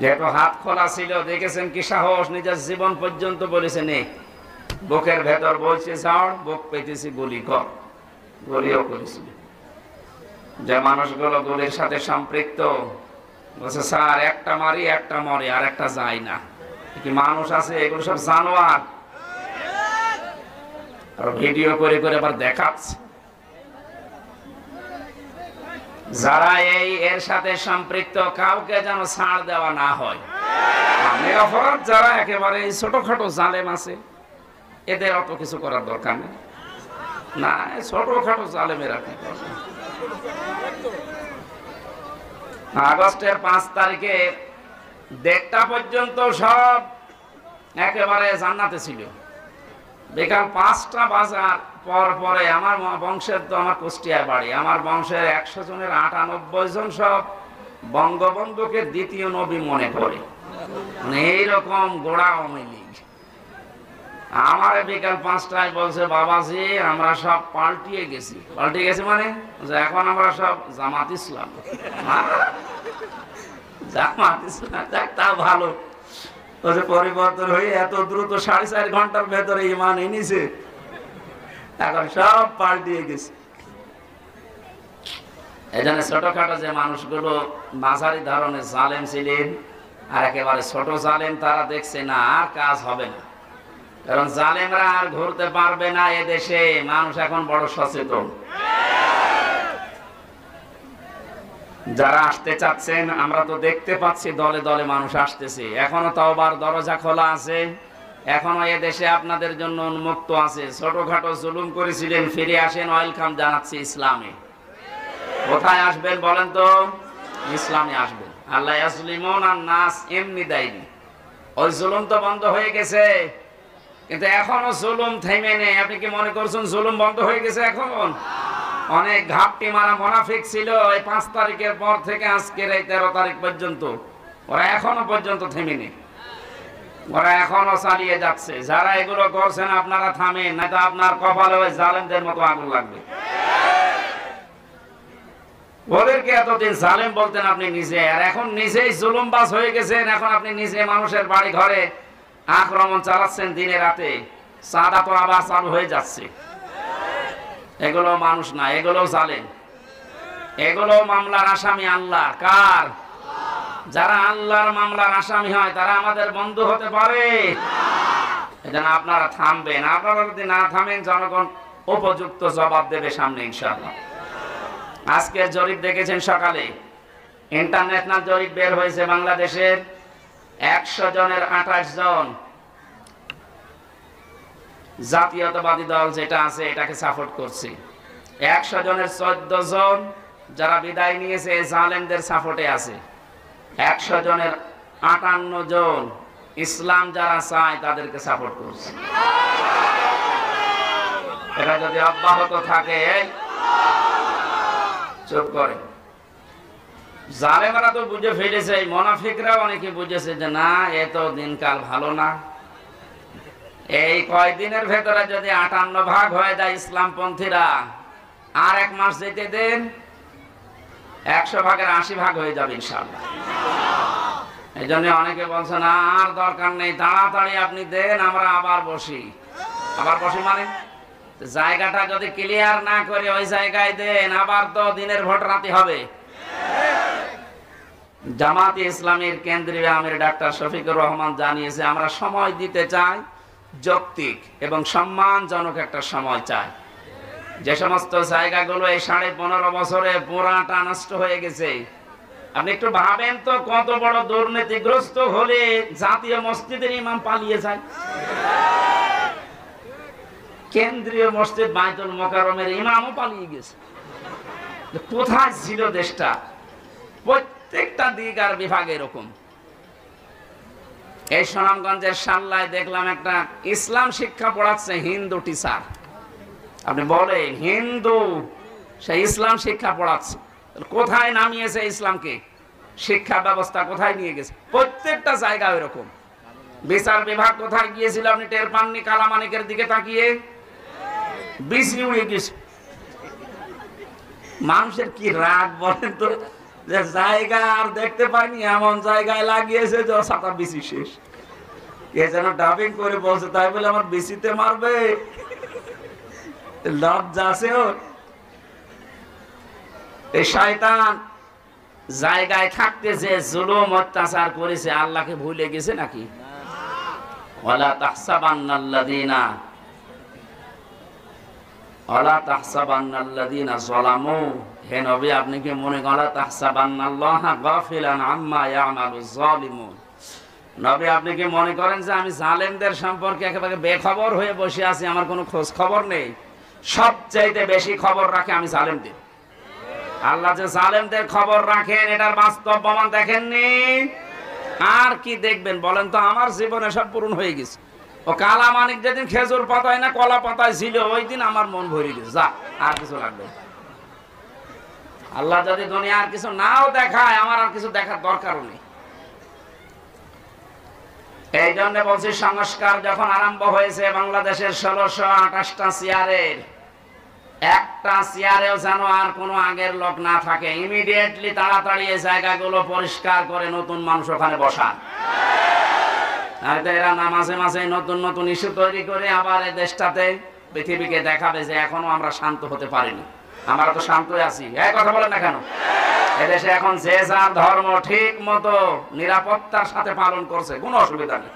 যেহেতু হাত খোলা ছিল, দেখেছেন কি সাহস, নিজের জীবন পর্যন্ত বলেছে নে, বুকের ভেতর বলছে ছাড়, বুক পেতেছি গুলি কর, গুলিও করেছিল। যে মানুষগুলো গুলির সাথে সম্পৃক্ত বলছে স্যার একটা মারি একটা মরে আর একটা যায় না, কি মানুষ আছে? এগুলো সব জানোয়ার। আর ভিডিও করে করে আবার দেখাচ্ছে। যারা এর সাথে সম্পৃক্ত কাউকে যেন ছাড় দেওয়া না হয়। অপরাধ যারা একেবারে ছোটখাটো জালেম আছে, এদের অত কিছু করার দরকার নেই। না, ছোটখাটো জালেমেরা কি করবে? আগস্টের 5 তারিখে 1টা পর্যন্ত সব একেবারে জান্নাতে ছিল। বিকাল 5টা বাজার পরে আমার বংশের, তো আমার কুষ্টিয়ায় বাড়ি, আমার বংশের 100 জনের 98 জন সব বঙ্গবন্ধুকে দ্বিতীয় নবী মনে করে। মানে এইরকম গোড়া আওয়ামী লীগ। আমার বিকাল 5টায় বলছে বাবাজি আমরা সব পাল্টিয়ে গেছি। পাল্টিয়ে গেছি মানে এখন আমরা সব জামাত ইসলাম। জামাত ইসলাম তা ভালো, পরিবর্তন হয়ে এত দ্রুত 4.5 ঘন্টার ভেতরে ইমান এনেছে, এখন সব পাল্টিয়ে গেছে। এই জন্য ছোটখাটো যে মানুষগুলো মাঝারি ধরনের জালেম ছিলেন, আর একেবারে ছোট জালেম, তারা দেখছে না আর কাজ হবে না, কারণ জালেমরা আর ঘুরতে পারবে না এদেশে। মানুষ এখন বড় সচেতন। যারা আসতে চাচ্ছেন, আমরা তো দেখতে পাচ্ছি দলে দলে মানুষ আসতেছে। এখনো তওবার দরজা খোলা আছে, এখনো এদেশে আপনাদের জন্য উন্মুক্ত আছে। ছোটখাটো জুলুম করেছিলেন, ফিরে আসেন, ওয়েলকাম জানাচ্ছি ইসলামে। কোথায় আসবেন বলেন তো? ইসলামে আসবেন। আল্লাহ ইয়াসলিমুন আন-নাস এমনি দেয়নি, ওই জুলুম তো বন্ধ হয়ে গেছে, কিন্তু এখনো জুলুম থেমে নেই। আপনি কি মনে করছেন জুলুম বন্ধ হয়ে গেছে? এখন অনেক ঘাপটি মারা মুনাফিক ছিল এই 5 তারিখের পর থেকে আজকের এই 13 তারিখ পর্যন্ত, ওরা এখনো পর্যন্ত থেমে নেই, ওরা এখনো চালিয়ে যাচ্ছে। যারা এগুলো করছেন আপনারা থামেন, না তো আপনার কপালে ওই জালেমদের মতো আগুন লাগবে। ওদেরকে এতদিন জালেম বলতেন আপনি নিজে, আর এখন নিজেই জুলুমবাজ হয়ে গেছেন। এখন আপনি নিজে মানুষের বাড়ি ঘরে আক্রমণ চালাচ্ছেন দিনে রাতে, সাদা তো আবার চালু হয়ে যাচ্ছে। এগুলো মানুষ না, এগুলো জালেম, এগুলো মামলার আসামি আল্লাহ। কার? যারা আল্লাহর মামলার আসামি হয় তারা আমাদের বন্ধু হতে পারে? এজন্য আপনারা থামবেন। আপনারা যদি না থামেন, জনগণ উপযুক্ত জবাব দেবে সামনে ইনশাআল্লাহ। আজকের জরিপ দেখেছেন সকালে, ইন্টারন্যাশনাল জরিপ বের হয়েছে। বাংলাদেশের 100 জনের 28 জন জাতীয়তাবাদী দল যেটা আছে এটাকে সাপোর্ট করছে। 100 জনের 14 জন যারা বিদায় নিয়েছে জালেমদের সাপোর্টে আছে। 100 জনের 58 জন ইসলাম যারা চায় তাদেরকে সাপোর্ট করছে। এটা যদি অব্যাহত থাকে, চুপ করে। জালেমরা তো বুঝে ফেলেছে, মুনাফিকরা অনেকে বুঝেছে যে না, এত দিনকাল ভালো না। এই কয়দিনের ভেতরে যদি 58 ভাগ হয়ে যায় ইসলামপন্থীরা, আর 1 মাস যেতে দেন, 100 ভাগের 80 ভাগ হয়ে যাবে ইনশাআল্লাহ। এই জন্য অনেকে বলছে না আর দরকার নেই, তাড়াতাড়ি আপনি দেন, আমরা আবার বসি। আবার বসি মানে জায়গাটা যদি ক্লিয়ার না করে ওই জায়গায় দেন, আবার তো দিনের ভোট রাতে হবে। জামাতে ইসলামীর কেন্দ্রীয় আমির ডাক্তার শফিকুর রহমান জানিয়েছে, আমরা সময় দিতে চাই, যৌক্তিক এবং সম্মানজনক একটা সময় চাই। যে সমস্ত জায়গাগুলো এই 15.5 বছরে পুরাটা নষ্ট হয়ে গেছে, আপনি একটু ভাবেন তো কত বড় দুর্নীতিগ্রস্ত হলে জাতীয় মসজিদের ইমাম পালিয়ে যায়। কেন্দ্রীয় মসজিদ বাইতুল মোকাররমের ইমামও পালিয়ে গেছে। কোথায় ছিল দেশটা? প্রত্যেকটা দিক আর বিভাগ এরকম। এই সুনামগঞ্জের সাল্লায় দেখলাম একটা ইসলাম শিক্ষা পড়াচ্ছে হিন্দু টিচার। আপনি বলেন হিন্দু, সে ইসলাম শিক্ষা পড়াচ্ছে, কোথায় নামিয়েছে ইসলামকে? শিক্ষা ব্যবস্থা কোথায় নিয়ে গেছে? প্রত্যেকটা জায়গা এরকম। বিচার বিভাগ কোথায় গিয়েছিল আপনি টের পাননি? কালামানিকের দিকে তাকিয়ে বিসি উড়ে গেছে। মানুষের কি রাগ বলেন তো? যে জায়গা আর দেখতে পাইনি, এমন জায়গায় লাগিয়েছে যে ছাতা বিসি শেষ। কে যেন ডাবিং করে বলছে, তাই বলে আমার বিসিতে মারবে? লজ্জা আছে ওর? এই শয়তান জায়গায় থাকতে যে জুলুম অত্যাচার করেছে, আল্লাহকে ভুলে গেছে নাকি? ওয়ালা তাহসাবান্নাল্লাযীনা যালামু, হে নবী আপনি কি মনে করেন তাহসাবান্নাল্লাহা গাফিলান আম্মা ইয়ামালুয যালিমুন? নবী আপনি কি মনে করেন যে আমি জালেমদের সম্পর্কে একেবারে বেখবর হয়ে বসে আছি, আমার কোনো খোঁজ খবর নেই? সবচাইতে বেশি খবর রাখে আমি জালেমদের। আল্লাহ যে জালেমদের খবর রাখেন এটার বাস্তব প্রমাণ দেখেননি? আর কি দেখবেন বলেন তো? আমার জীবনে সব পূরণ হয়ে গেছে। ও কালা মানিক যেদিন খেজুর পাতায় না কলা পাতায় ছিল, ওই দিন আমার মন ভরে গেছে। যা, আর কিছু লাগবে। আল্লাহ যদি দুনিয়া আর কিছু নাও দেখায়, আমার আর কিছু দেখার দরকারও নেই। এই জন্য বলছি, সংস্কার যখন আরম্ভ হয়েছে বাংলাদেশের 1628টা চেয়ারের একটা চেয়ারেও যেন আর কোনো আগের লোক না থাকে। ইমিডিয়েটলি তাড়াতাড়ি এই জায়গাগুলো পরিষ্কার করে নতুন মানুষ ওখানে বসান। এরা না মাঝে মাঝে নতুন নতুন ইস্যু তৈরি করে আবার এই দেশটাতে পৃথিবীকে দেখাবে যে এখনো আমরা শান্ত হতে পারিনি। আমরা তো শান্তই আছি। এই কথা বলেন না কেন? এদেশে এখন যে যার ধর্ম ঠিক মতো নিরাপত্তার সাথে পালন করছে, কোনো অসুবিধা নেই।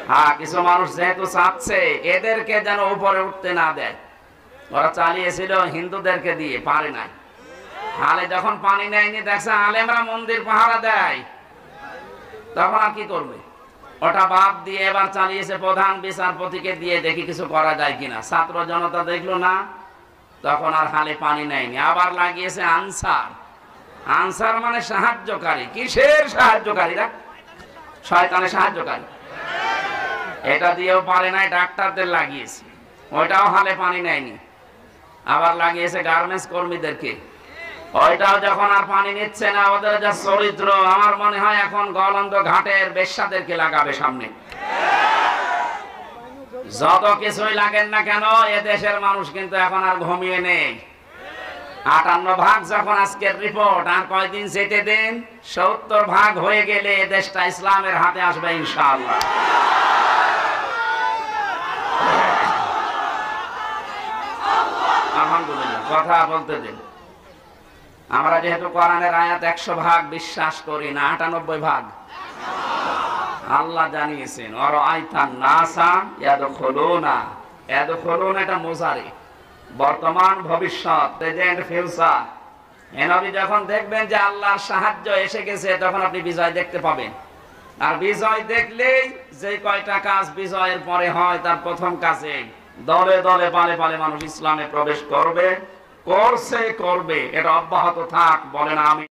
হ্যাঁ, কিছু মানুষ যেহেতু চাচ্ছে এদেরকে যেন উপরে উঠতে না দেয়, ওরা চালিয়েছিল হিন্দুদেরকে দিয়ে, পারে নাই। হালে যখন পানি নেয়নি, দেখছে আলেমরা মন্দির পাহারা দেয়, তখন আর কি করবে? ওটা বাদ দিয়ে এবার চালিয়েছে প্রধান বিচারপতিকে দিয়ে, দেখি কিছু করা যায় কিনা। ছাত্র জনতা দেখলো না, তখন আর হালে পানি নেয়নি, আবার লাগিয়েছে আনসার। আনসার মানে সাহায্যকারী। কিসের সাহায্যকারীরা? শয়তানের সাহায্যকারী। এটা দিয়েও পারে নাই, ডাক্তারদের লাগিয়েছে, ওইটাও হালে পানি নেয়নি। আবার লাগিয়েছে গার্মেন্টস কর্মীদেরকে, ওইটাও যখন আর পানি নিচ্ছে না, ওদের যা চরিত্র, আমার মনে হয় এখন গলন্দ ঘাটের বেশ্যাদেরকে লাগাবে সামনে। যত কিছুই লাগেন না কেন, এ দেশের মানুষ কিন্তু এখন আর ঘুমিয়ে নেই। 58 যখন আজকের রিপোর্ট, আর কয়দিন যেতে দেন, 70 হয়ে গেলে এ দেশটা ইসলামের হাতে আসবে ইনশাআল্লাহ। আলহামদুলিল্লাহ, কথা বলতে দিন। আমরা যেহেতু কোরআনের আয়াত 100 বিশ্বাস করি না, 98 আল্লাহ জানিয়েছেন অরাআইতান নাসা ইয়াদখুলুনা। ইয়াদখুলুনা এটা মুজারি, বর্তমান ভবিষ্যৎ, প্রেজেন্ট ফিউচার। নবী যখন দেখবেন যে আল্লাহর সাহায্য এসে গেছে, তখন আপনি বিজয় দেখতে পাবেন। আর বিজয় দেখলেই যে কয়টা কাজ বিজয়ের পরে হয়, তার প্রথম কাজে দলে দলে পালে পালে মানুষ ইসলামে প্রবেশ করবে, করছে, করবে। এটা অব্যাহত থাক, বলেন আমি।